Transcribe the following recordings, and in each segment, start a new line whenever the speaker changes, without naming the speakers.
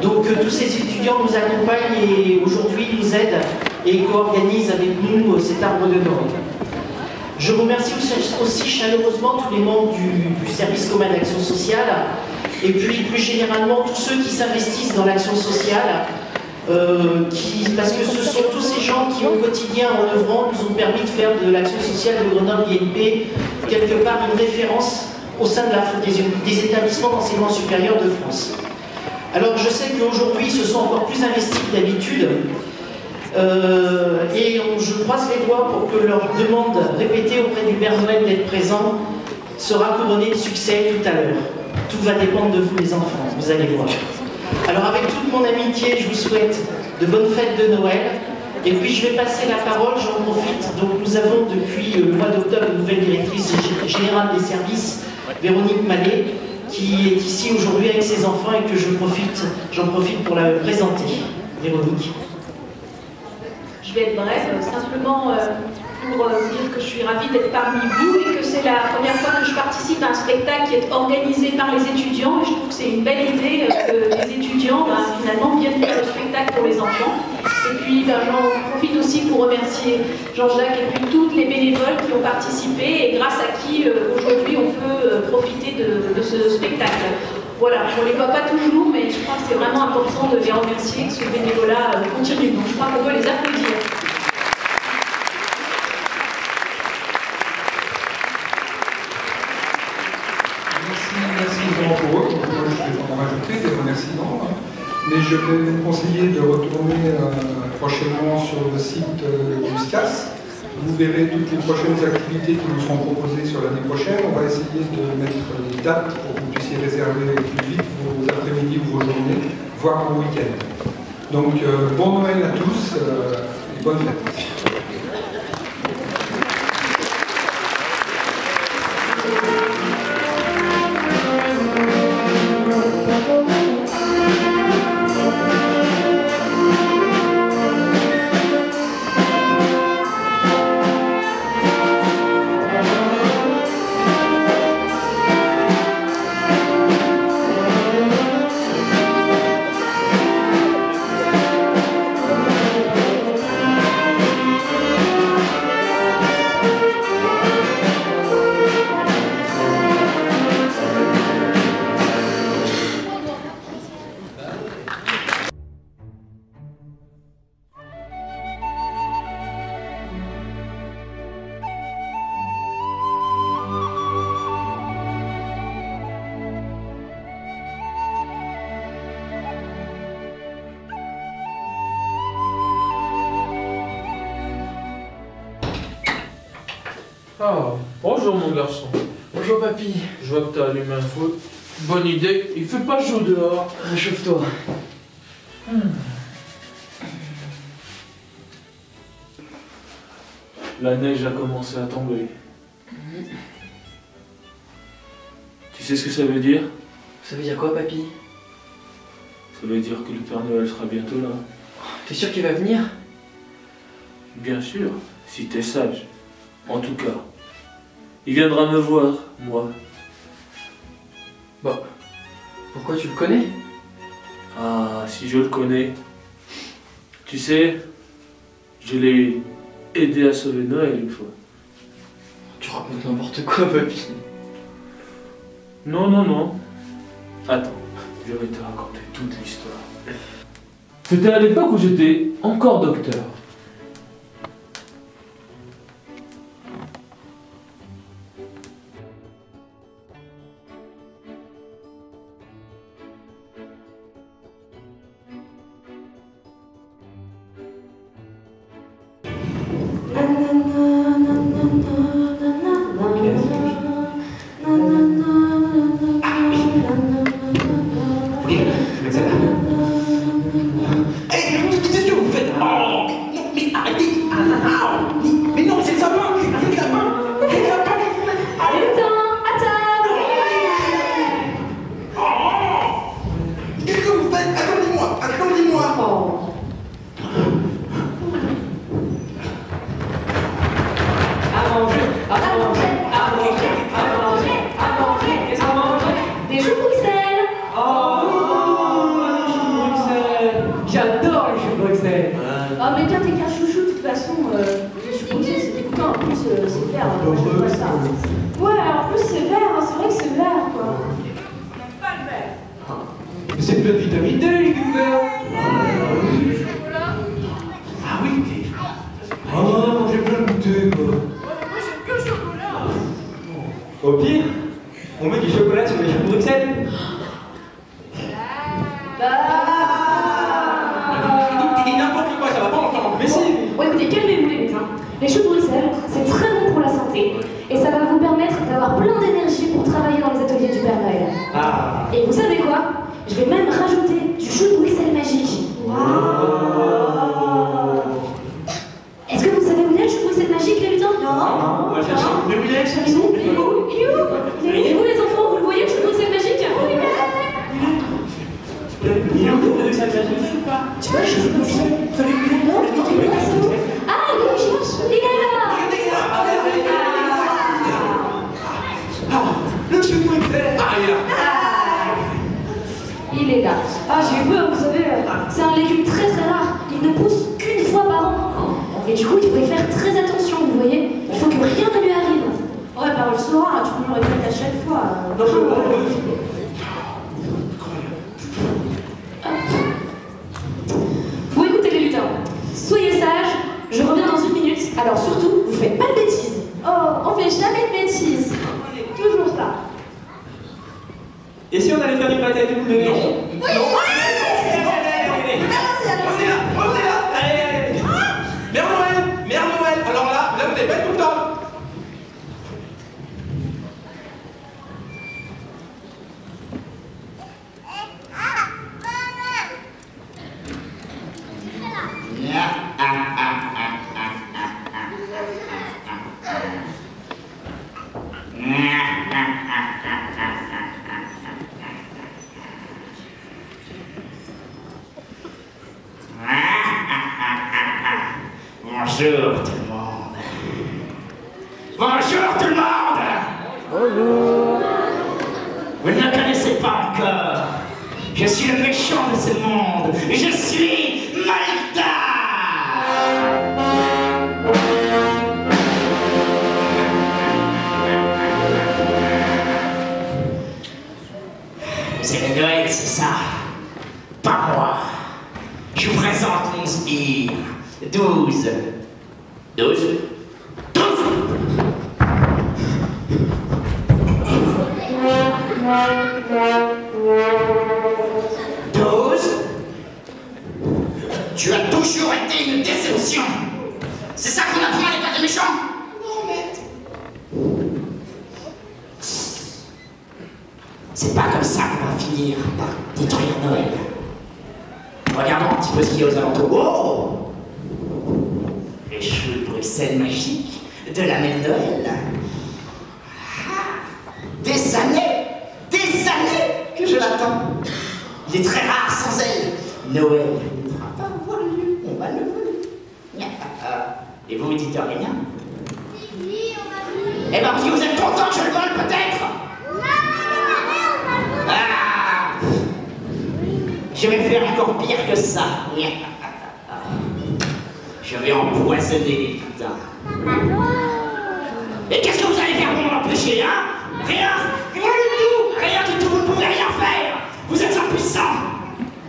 Donc tous ces étudiants nous accompagnent et aujourd'hui nous aident et co-organisent avec nous cet arbre de Noël. Je remercie aussi chaleureusement tous les membres du service commun d'action sociale et puis plus généralement tous ceux qui s'investissent dans l'action sociale, parce que ce sont tous ces gens qui au quotidien en œuvrant nous ont permis de faire de l'action sociale de Grenoble-INP quelque part une référence au sein des établissements d'enseignement supérieur de France. Alors je sais qu'aujourd'hui ils se sont encore plus investis que d'habitude et je croise les doigts pour que leur demande répétée auprès du Père Noël d'être présent sera couronnée de succès tout à l'heure. Tout va dépendre de vous les enfants, vous allez voir. Alors avec toute mon amitié, je vous souhaite de bonnes fêtes de Noël. Et puis je vais passer la parole, j'en profite. Donc nous avons depuis le mois d'octobre une nouvelle directrice générale des services, Véronique Mallet, qui est ici aujourd'hui avec ses enfants et que j'en profite pour la présenter. Véronique.
Je vais être brève, simplement pour dire que je suis ravie d'être parmi vous et que c'est la première fois que je participe à un spectacle qui est organisé par les étudiants et je trouve que c'est une belle idée que les étudiants finalement viennent faire le spectacle pour les enfants. Et puis j'en profite aussi pour remercier Jean-Jacques et puis toutes les bénévoles qui ont participé et grâce à qui aujourd'hui on peut profiter de ce spectacle. Voilà, on ne les voit pas toujours, mais je crois que c'est vraiment important de les remercier, que ce bénévolat continue. Donc je crois qu'on peut les applaudir.
Merci vraiment pour eux. Moi, je vais en rajouter des remerciements. Mais je vais vous conseiller de retourner prochainement sur le site du SCAS. Vous verrez toutes les prochaines activités qui vous seront proposées sur l'année prochaine. On va essayer de mettre des dates pour que vous puissiez réserver plus vite vos après-midi ou vos journées, voire vos week-ends. Donc, bon Noël à tous et bonne fête.
Ah, bonjour mon garçon.
Bonjour papy.
Je vois que t'as allumé un feu. Bonne idée, il fait pas chaud dehors.
Réchauffe-toi.
La neige a commencé à tomber. Tu sais ce que ça veut dire?
Ça veut dire quoi papy?
Ça veut dire que le Père Noël sera bientôt là.
T'es sûr qu'il va venir?
Bien sûr, si t'es sage. En tout cas, il viendra me voir, moi.
Bah, pourquoi tu le connais?
Ah, si je le connais. Tu sais, je l'ai aidé à sauver Noël une fois.
Tu racontes n'importe quoi papy.
Non, non, non. Attends, je vais te raconter toute l'histoire. C'était à l'époque où j'étais encore docteur.
mais bien t'es qu'un chouchou, de toute façon, les choux Bruxelles, c'est dégoûtant, en plus, c'est vert, moi j'aime pas ça. Ouais, en plus c'est vert, hein, c'est vrai que c'est vert, quoi. J'aime pas le vert.
Mais c'est plein de vitamine D, les légumes verts. Ah oui, oh, j'ai plein de goûter, quoi.
Moi j'aime que le chocolat.
Au pire, on met du chocolat sur les choux Bruxelles. Il dit n'importe quoi, ça va pas entendre. Mais si.
Bon, écoutez, calmez-vous les médecins. Les choux Bruxelles, c'est très bon pour la santé. Et ça va vous permettre d'avoir plein d'énergie pour travailler dans les ateliers du Père Noël.
Ah.
Et vous savez quoi? Je vais même rajouter du chou Bruxelles magique. Est-ce que vous savez où il est le chou Bruxelles magique, les lutins?
Non, on va chercher. Mais où il est?
Il est où? Il est où? Il est où? Et vous les enfants, vous le voyez, le chou Bruxelles magique?
Il est où le Bruxelles magique ou pas?
Tu vois, je suis Bruxelles. Ah, oui, je cherche. Il est là.
Le chou Bruxelles. Ah, il est là.
Il est là. Ah, j'ai eu peur, vous savez. C'est un légume très très rare. Il ne pousse qu'une fois par an. Et du coup, il faut y faire très attention, vous voyez. Il faut que rien ne lui arrive.
Ouais, bah on le saura, tu peux me le répéter à chaque fois.
Bon, écoutez les lutins. Soyez sages. Je reviens dans une minute. Alors surtout, vous faites pas de bêtises.
Oh, on fait jamais de bêtises. On est toujours ça.
Et si on allait faire du pâté à double de neige?
Oui,
On est là. Allez. Mère Noël. Alors là, vous n'allez pas être content.
Bonjour tout le monde. Bonjour tout le monde. Bonjour. Vous ne me connaissez pas encore. Je suis le méchant de ce monde. Je suis Malta. Vous aimez Noël, c'est ça? Pas moi. Je vous présente mon sbire. 12. 12. 12. Tu as toujours été une déception. C'est ça qu'on apprend à l'école des méchants? Non, maître. C'est pas comme ça qu'on va finir par détruire Noël. Regardons un petit peu ce qu'il y a aux alentours. Oh! Les choux de Bruxelles magiques de la mère Noël. Des années que je l'attends. Il est très rare sans elle. Noël ne pourra pas avoir lieu. On va le voler. Et vous dites rien? Eh ben, si vous êtes content que je le vole, peut-être? Ah! Je vais faire encore pire que ça. Je vais empoisonner les putains. Et qu'est-ce que vous allez faire pour m'en empêcher, hein? Rien? Rien du tout! Rien du tout! Vous ne pouvez rien faire! Vous êtes impuissants!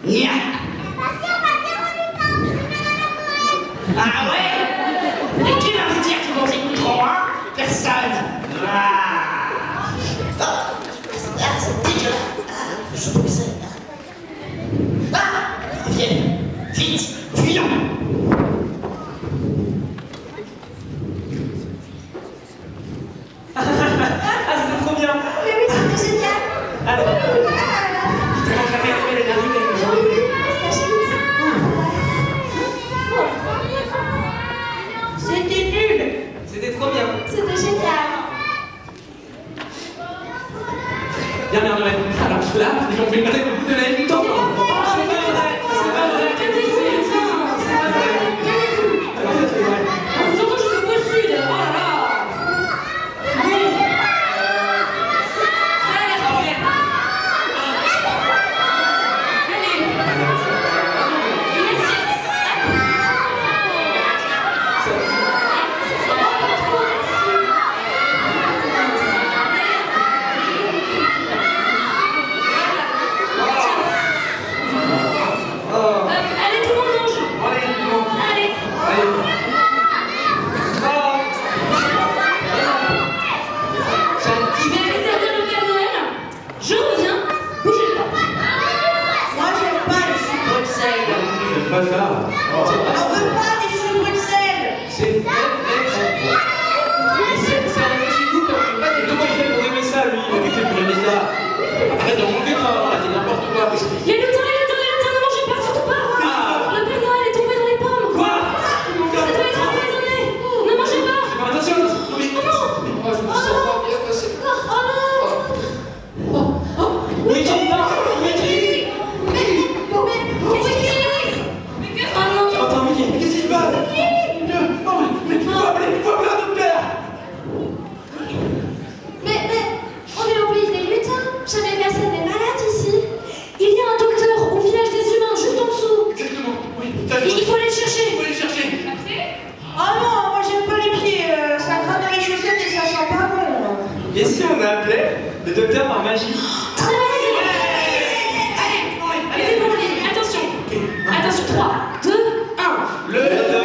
Nia! Ah ouais? Et qui va vous dire qu'ils vous écouteront, hein? Personne! Ah, c'est dégueulasse! Je trouve ça... Ah! Reviennent! Vite! Fuyons!
C'était trop bien.
Mais oui, c'était génial.
Alors, je t'ai jamais fait les derniers quelques jours.
C'était nul.
C'était trop bien.
C'était génial.
pas ça.
On veut pas des choux de Bruxelles.
C'est vrai, c'est un petit goût quand même. Comment il fait pour aimer ça, lui? Comment il fait pour aimer ça? Arrête de monter, là, c'est n'importe quoi.
Les lutins, ne mangez pas, surtout pas. Le Père Noël est tombé dans les pommes.
Quoi?
Ça doit être empoisonné. Ne mangez pas.
Attention, mais moi je me sens pas bien passé. Wiki, non, Wiki. Attends, Wiki, qu'est-ce qui se passe? Mais il faut appeler un docteur.
Mais, on est au pays des lutins. Jamais personne n'est malade ici. Il y a un docteur au village des humains, juste en dessous.
Exactement, oui.
Il faut aller le chercher.
Il faut aller le chercher.
Oh non, moi j'aime pas les pieds. Ça craque dans les chaussettes et ça sent pas bon.
Et si on appelait le docteur par magie?
Très bien. Allez, bon, attention. Attention, 3, 2, 1.
Le docteur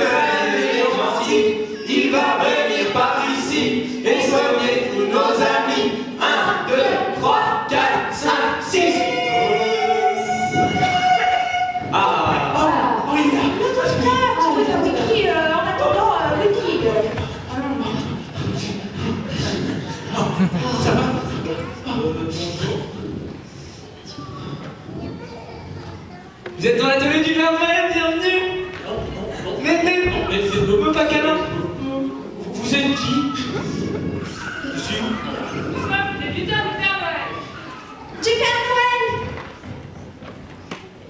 est gentil, il va venir par ici et soigner tous nos amis. 1, 2, 3, 4, 5, 6. Ah, oui,
Le docteur, tu peux faire Wiki en attendant Wiki.
ça va? Vous êtes dans l'atelier du Père Noël, bienvenue. Non, mais c'est le pas câlin. Vous êtes qui? Je suis où?
Nous sommes des lutins du Père Noël.
Du Père Noël.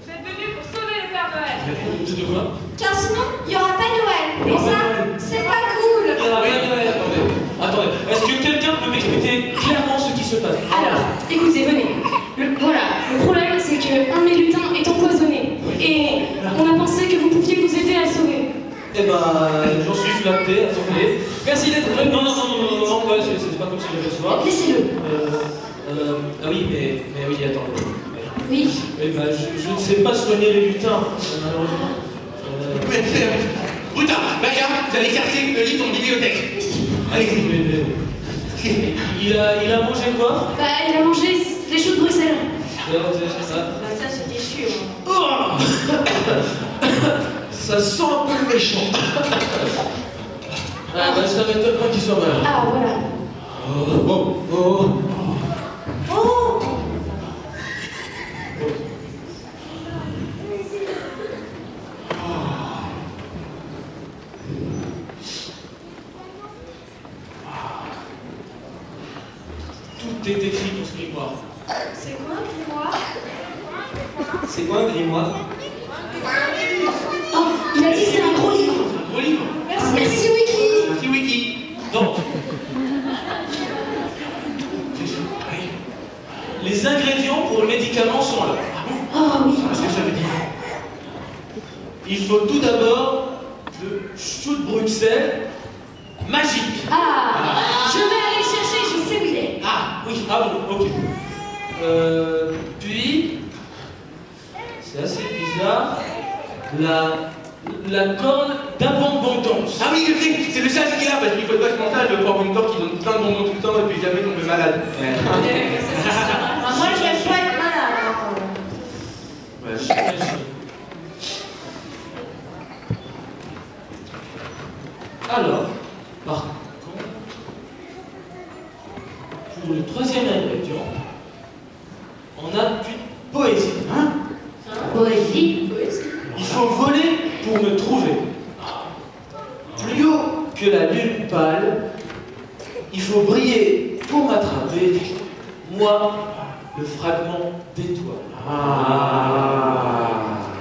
Vous êtes venus pour sauver le Père Noël.
C'est de quoi?
Car sinon, il n'y aura pas Noël. Et ça, c'est pas cool.
Attendez, est-ce que quelqu'un peut m'expliquer clairement ce qui se passe?
Alors, écoutez, venez. Le problème, c'est qu'un de mes lutins est empoisonné. Et on a pensé que vous pouviez nous aider à le sauver.
Eh ben, j'en suis flatté, attendez. Merci d'être venu. Non, ouais, c'est pas comme si j'avais le soir.
Laissez-le.
Ah oui, mais oui, attendez.
Oui.
Eh ben, je ne sais pas soigner les lutins, malheureusement.
Putain, bah regarde, vous allez chercher le lit en bibliothèque. Allez.
Il a mangé quoi?
Bah, il a mangé les choux de Bruxelles.
Ça.
Bah ça c'était sûr.
Oh ça sent un peu le méchant.
Ah bah ça m'étonne pas qu'il soit malade.
Ah, voilà.
Oh.
Tout est écrit pour ce grimoire.
C'est quoi un grimoire?
C'est quoi un grimoire?
Oh, il a dit que c'est un gros livre.
Un gros livre.
Merci, Wiki.
Merci Wiki.
Donc, les ingrédients pour le médicament sont là.
Oh oui.
Qu'est-ce que ça veut dire?
Il faut tout d'abord le chou de Bruxelles magique.
Ah, je vais aller le chercher, je sais où il est.
Ah oui, ah bon, ok. Puis, c'est assez bizarre, la corne d'abondance.
Ah oui, je sais, c'est le sage qu'il a, parce qu'il faut pas se mental de prendre une corne qui donne plein de bonbons tout le temps et puis jamais tomber malade.
Moi j'aime pas être malade.
Ouais, j'imagine. Alors, par contre, pour le troisième ingrédient, on a du poésie. Hein?
Poésie.
Il faut voler pour me trouver. Plus haut que la lune pâle, il faut briller pour m'attraper. Moi, le fragment d'étoile. Ah.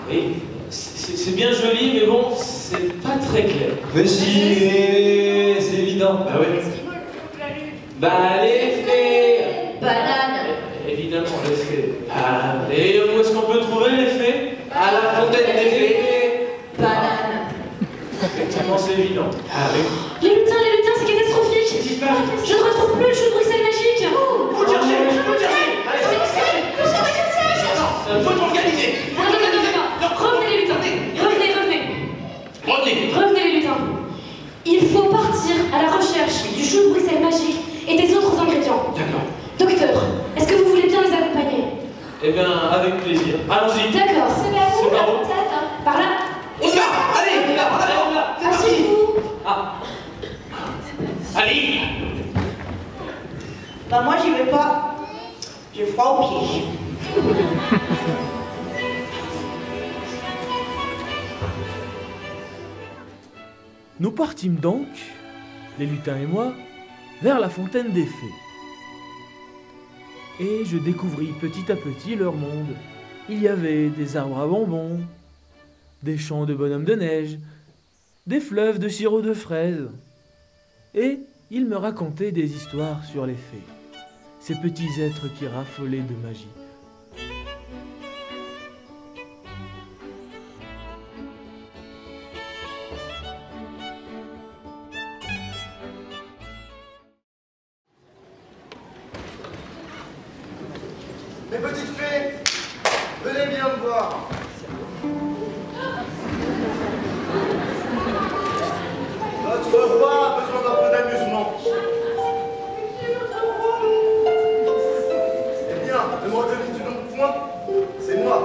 Oui, c'est bien joli, mais bon, c'est pas très clair.
Mais si, c'est évident.
Bah oui. Bah les fées.
Banane.
Évidemment, les fées. Ah, et où est-ce qu'on peut trouver les fées? À la fontaine des fées.
Banane.
Effectivement, c'est évident. Ah oui.
Les lutins, c'est catastrophique. Je ne retrouve plus le chou de Bruxelles magique.
Faut le chercher, faut le chercher. Allez, faut t'organiser.
Non. Revenez les lutins.
Revenez.
Revenez les lutins. Il faut partir à la recherche du chou de Bruxelles magique et des autres ingrédients.
D'accord.
Docteur, est-ce que vous voulez bien les accompagner?
Eh bien, avec plaisir. Allons-y.
D'accord. C'est par où?
C'est par où?
Par là.
Bah moi j'y vais pas. J'ai froid aux pieds.
Nous partîmes donc, les lutins et moi, vers la fontaine des fées. Et je découvris petit à petit leur monde. Il y avait des arbres à bonbons, des champs de bonhommes de neige, des fleuves de sirop de fraises. Et ils me racontaient des histoires sur les fées, ces petits êtres qui raffolaient de magie.
Mes petites fées, venez bien me voir. Notre roi a besoin d'un peu d'amusement. Eh bien, ne me reconnais-tu donc point? C'est moi.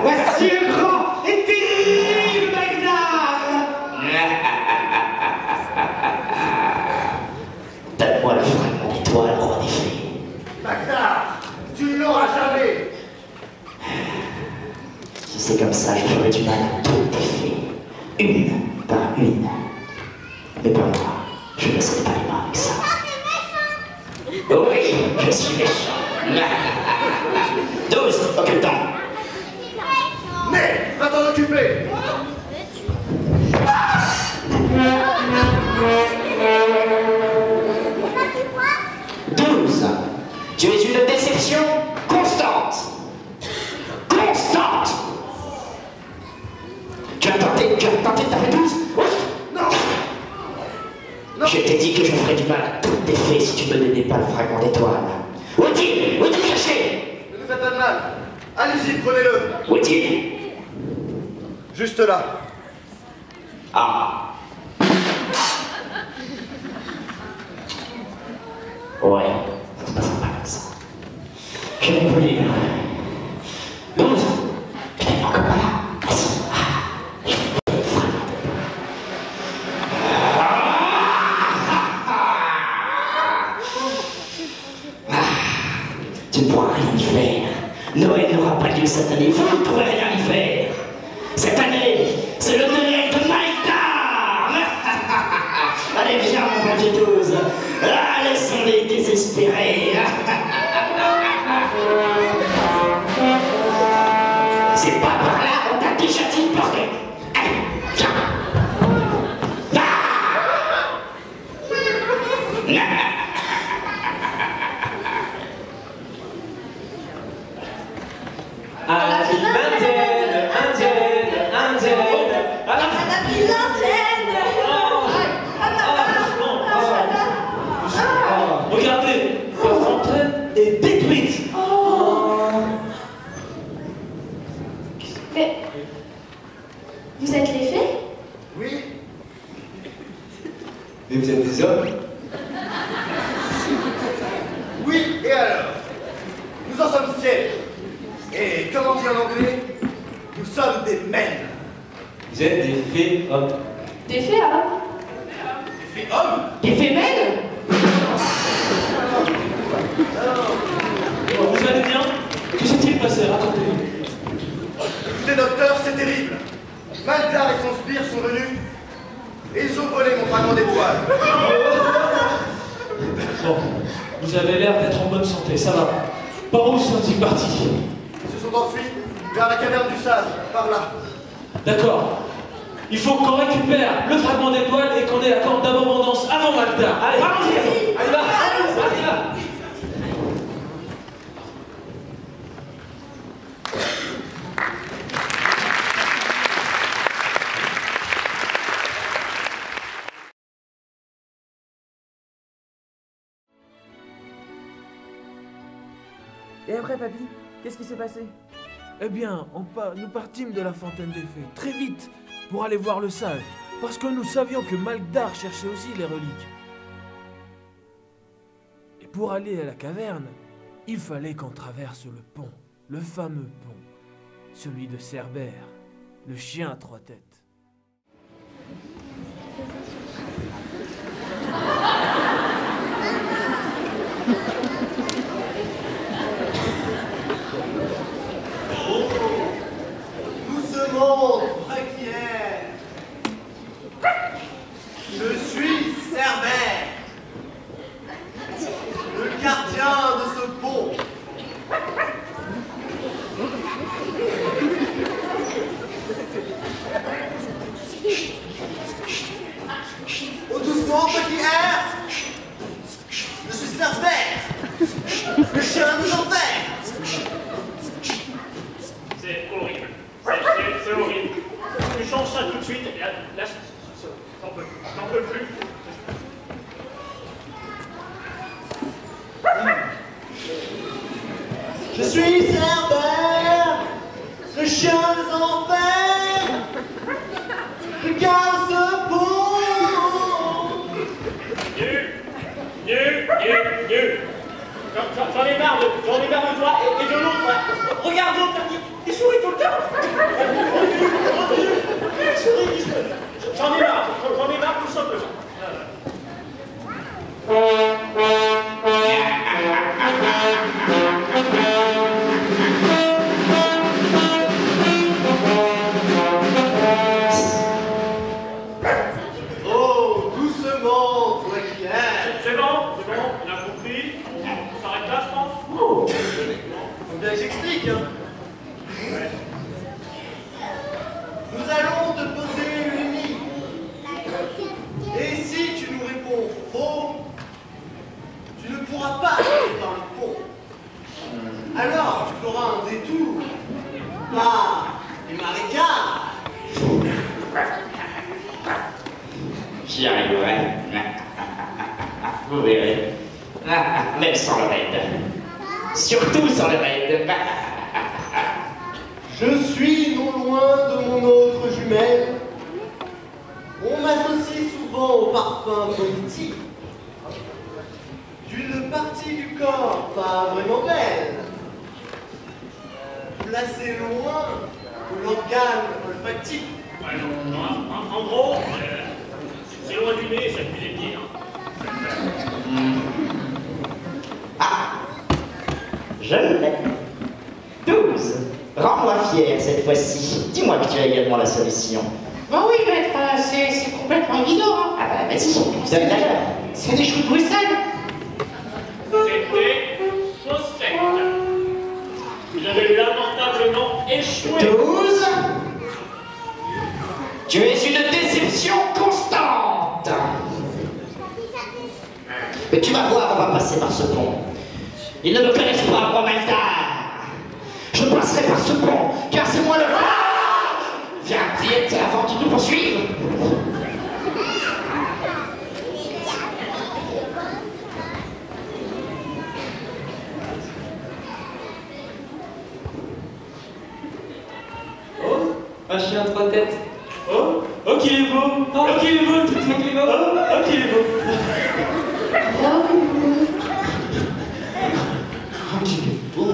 Voici le grand et terrible Bagdad.
Donne-moi le fragment d'étoile, roi des fées.
Bagdad, tu ne l'auras jamais.
Si c'est comme ça, je ferai du mal à toutes tes fées, une par une. Mais pour moi, je ne serai pas les mains avec ça. Oui, je suis méchant. 12, occupe-t'en.
Mais, va t'en occuper.
12, tu es une déception constante. Constante. Tu as tenté de taper 12?
Non.
Je t'ai dit que je ferais du mal à toutes tes fées si tu me donnais pas le fragment d'étoile. Où est-il? Où est-il caché?
Ne nous faites pas de mal. Allez-y, prenez-le.
Où est-il?
Juste là.
Ah. Ouais, ça passe pas comme ça. Je vais vous lire. 12. Je n'ai encore pas là. Vas-y. Tu ne pourras rien y faire. Noël n'aura pas lieu cette année. Vous ne pourrez rien y faire. Cette année, c'est le Noël de Maïtar. Allez, viens, mon petit 12. Ah, laissons-les désespérer. C'est pas par là, on t'a déjà dit, bordel. Allez, viens.
Regardez,
Mais... Vous êtes les fées?
Oui.
Mais vous êtes des hommes?
Oui, et alors? Nous en sommes fiers. Et comment dire en anglais? Nous sommes des men.
Vous êtes des fées hommes.
Des fées, hein?
Des fées hommes?
Des femelles?
Vous allez bien? Que s'est-il passé? Racontez-nous.
Écoutez, docteur, c'est terrible. Maldar et son sbire sont venus et ils ont volé mon fragment d'étoile.
Bon, vous avez l'air d'être en bonne santé, ça va. Par où sont-ils partis?
Ils se sont enfuis vers la caverne du sage, par là.
D'accord. Il faut qu'on récupère le fragment d'étoile et qu'on ait la corde d'abondance avant Maldar. Allez, allez, allez, là, allez, là.
Et après, papy, qu'est-ce qui s'est passé? Eh bien, nous partîmes de la fontaine des fées, très vite, pour aller voir le sage, parce que nous savions que Maldar cherchait aussi les reliques. Et pour aller à la caverne, il fallait qu'on traverse le pont, le fameux pont, celui de Cerbère, le chien à 3 têtes.
Doucement, Préquière. Je suis Cerbère, le gardien de ce pont. Oh, doucement, Préquière. Je suis Cerbère, le chien des enfers.
C'est horrible. C'est horrible. Tu changes ça tout de suite. Et là, j'en peux plus.
Je suis Cerbère, le chien des enfers. Regarde ce pont.
Nul. J'en ai marre de toi et de l'autre. Regarde l'autre, il sourit tout le temps. Il sourit. J'en ai marre tout simplement.
Oh, doucement, toi qui aimes.
C'est bon, on a compris. On s'arrête là, je pense.
Faut bien que j'explique, hein.
Ouais.
Nous allons te poser une énigme. Et si tu nous réponds faux, tu ne pourras pas aller par le pont. Alors, tu feras un détour par les marécages.
J'y arriverai. Vous verrez. Même sans le raid. Surtout sans le raid.
Je suis non loin de mon autre jumelle. On m'associe souvent au parfum politique d'une partie du corps pas vraiment belle, placée loin de l'organe olfactif.
Ouais, non, en gros, c'est loin du nez, ça pue les pieds.
Je l'ai. 12. Rends-moi fier cette fois-ci. Dis-moi que tu as également la solution.
Bah oui, maître, c'est complètement évident. Hein.
Ah bah vas-y, vous avez l'heure.
C'est des choux de Bruxelles. C'était chaussettes. Vous avez lamentablement échoué.
12. Tu es une déception constante. Mais tu vas voir, on va passer par ce pont. Ils ne me connaissent pas, moi, Maldar. Je passerai par ce pont, car c'est moi le roi. Viens vite avant qu'ils nous poursuivent.
Oh,
Un chien à 3 têtes. Oh, oh qu'il est beau. Oh qu'il est beau, tout le monde est beau. Oh qu'il est beau.
Oh, qu'il est beau.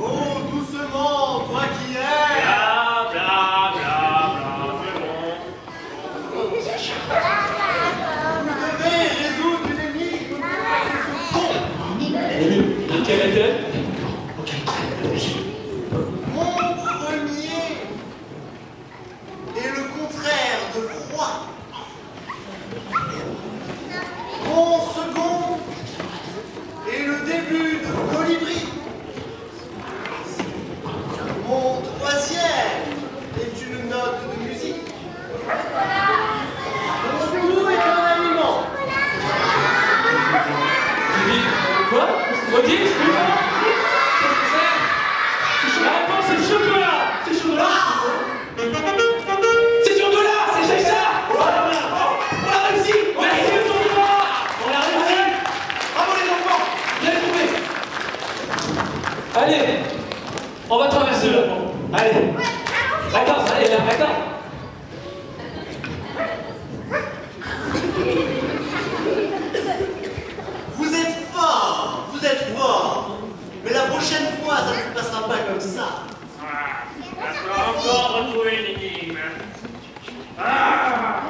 Oh, doucement, toi qui es.
Bla bla bla bla, c'est
Vous devez résoudre une énigme.
Quelle est-elle?
Mon premier est le contraire de froid. Mon second est le début de colibri. Mon troisième est une note de musique. Mon clou est un aliment.
Quoi? Redis, excuse-moi. La réponse c'est chocolat. C'est chocolat. C'est chocolat, c'est ça. On l'a réussi. Merci le chocolat. On l'a réussi. Bravo les enfants, vous avez trouvé. Allez, on va traverser le pont. Allez. D'accord, allez là, d'accord.
Vous êtes fort. Mais la prochaine fois, ça ne se passera pas comme ça.
On va encore retrouver l'énigme. Ah!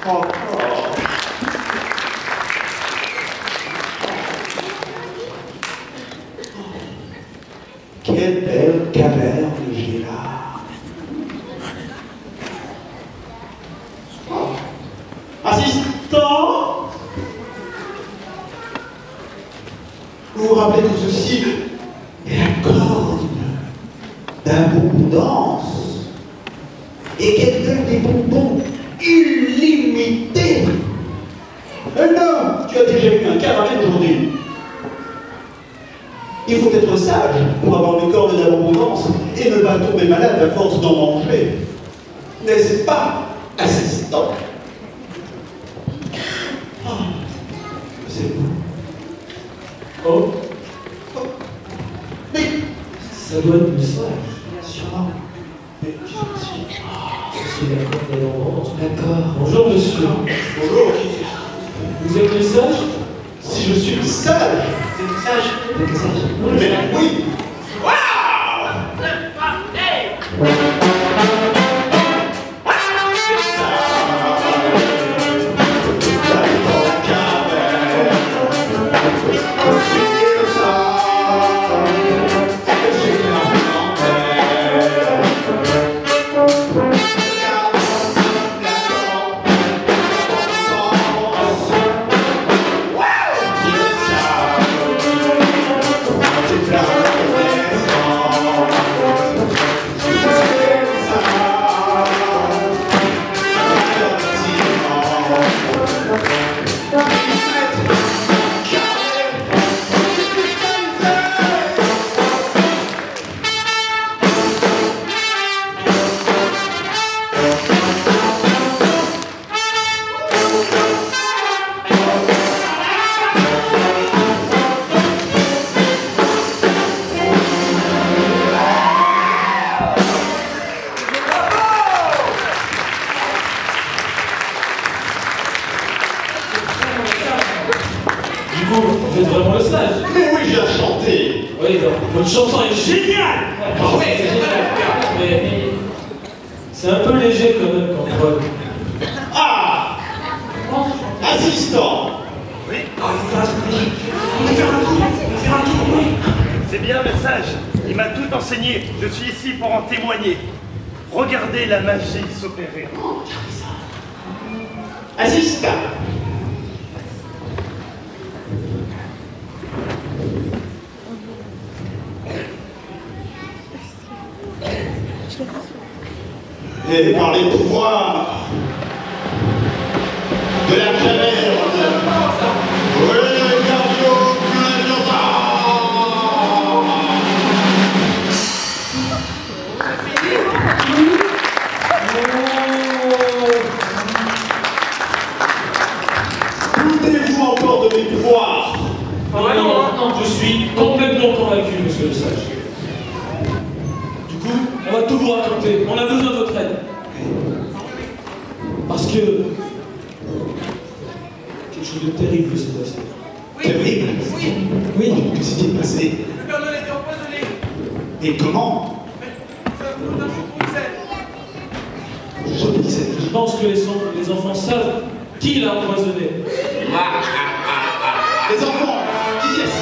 Oh. Quelle belle caverne j'ai là. Assistant, vous vous rappelez que ceci est la corne d'un bonbon et qu'elle donne des bonbons illimités. Non, tu as déjà eu un caramel aujourd'hui. Il faut être sage pour avoir le corps de l'abondance et ne pas tomber malade à force d'en manger. N'est-ce pas, assistant? Oh, c'est beau.
Oh,
Mais
ça doit être le sage.
sûrement. Mais
C'est la corne d'abondance.
d'accord.
Bonjour monsieur.
Bonjour.
Vous êtes le sage?
Si je suis sage.
C'est du sage.
Vous êtes le sage?
Mais oui. Wow!
le stage.
Mais oui, je l'ai chanté.
Oui, votre chanson est géniale.
Ah oui, c'est génial.
Mais c'est un peu léger quand même quand on voit.
Ah, assistant.
Oui.
On va faire un tour, oui.
C'est bien, mais sage. Il m'a tout enseigné. Je suis ici pour en témoigner. Regardez la magie s'opérer.
Assistant. Et par les pouvoirs de la caverne, Wingardium Leviosa. Doutez-vous encore de mes pouvoirs?
Non, je suis complètement convaincu, monsieur le sage. Du coup, on va tout vous raconter. On a besoin de votre aide. Parce que quelque chose de terrible s'est passé.
Terrible?
Oui.
Que s'est-il passé?
Le Père Noël était empoisonné.
Et comment?
Je pense que les enfants savent qui l'a empoisonné.
Les enfants, qui est-ce?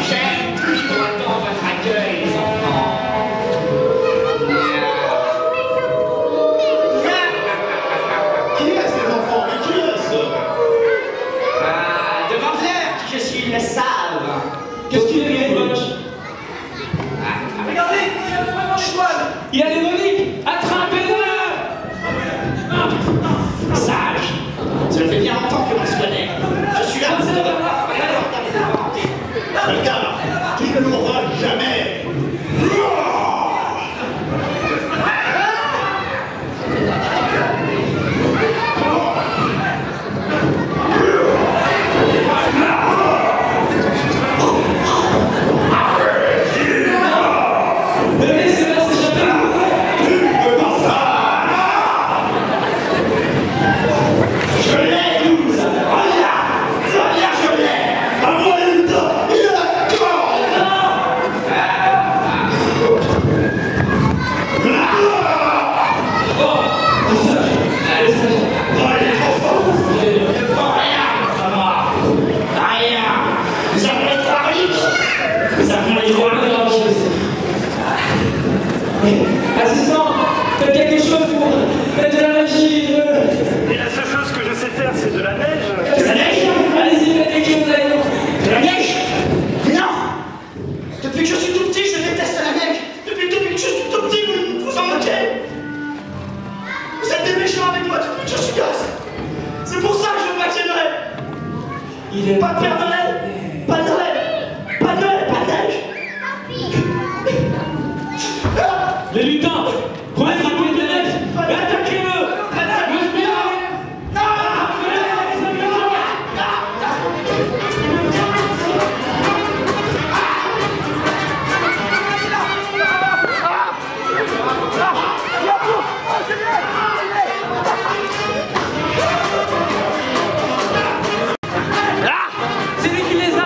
J'aime toujours autant votre accueil, les enfants.
Qui est-ce, les enfants? Mais qui est-ce?
Demandez-leur qui je suis, ils le savent.
Qu'est-ce qu'il est, Moche?
Regardez, il y a vraiment des toiles.
Il y a des moniques. Attrapez-le.
Sage, ça fait bien longtemps que l'on se connaît. Je suis là pour te
Regarde, tu ne mourras jamais.
Assistant, faites quelque chose pour mettre de la magie.
Et la seule chose que je sais faire, c'est de la neige.
De la neige?
Allez-y, faites quelque chose, allez.
De la neige? Non! Depuis que je suis tout petit, je déteste la neige. Depuis que je suis tout petit, vous en moquez. Vous êtes des méchants avec moi depuis que je suis gosse. C'est pour ça que je veux pas qu'il y ait Noël.
Il est
Pas de Père Noël, pas de Noël, pas de Noël, pas de neige.
les lutins. Prenez sa boule de neige et attaquez-le. Le spirale. C'est lui qui les a.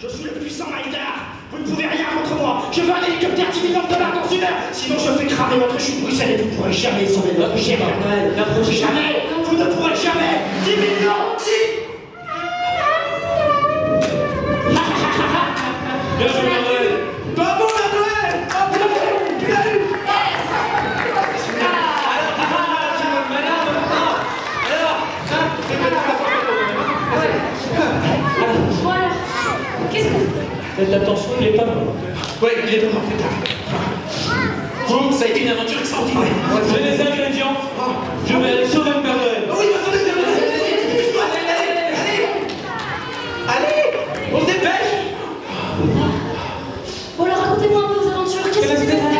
Je suis le puissant Maïdar. Vous ne pouvez rien contre moi. Je veux un hélicoptère 10 millions de dollars dans une heure. Sinon, je fais cramer votre chute Bruxelles et vous ne pourrez jamais sauver votre cher Père Noël. Jamais. Vous ne pourrez jamais. 10 millions. 10.
Bien joué, Noël.
Bravo, Père Noël. Bravo.
Madame, Faites attention, il est pas mort.
Ouais, il est pas mort, putain. Bon, ça a été une aventure extraordinaire.
J'ai les ingrédients. Je vais aller sauver le Père Noël.
Oui, on va sauver le Père Noël. Allez, on se dépêche.
Bon, alors racontez-moi un peu vos aventures. Qu'est-ce qui s'est passé?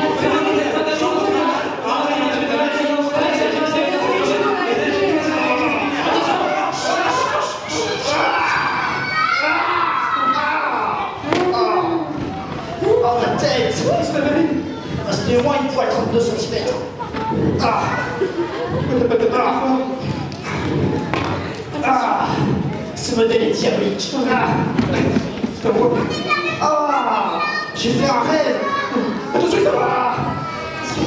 Oh, ma tête! C'était au moins une fois 32 cm. Ah! Ah! Ce modèle est diabolique. Ah! Ah! J'ai fait un rêve! Attention, ça va!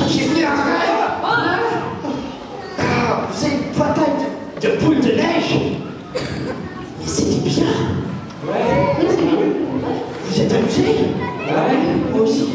J'ai fait un rêve! Ah! Vous avez une bataille de boules de neige! Mais c'était bien!
Ouais.
Vous êtes amusés?
Ouais.
Moi aussi.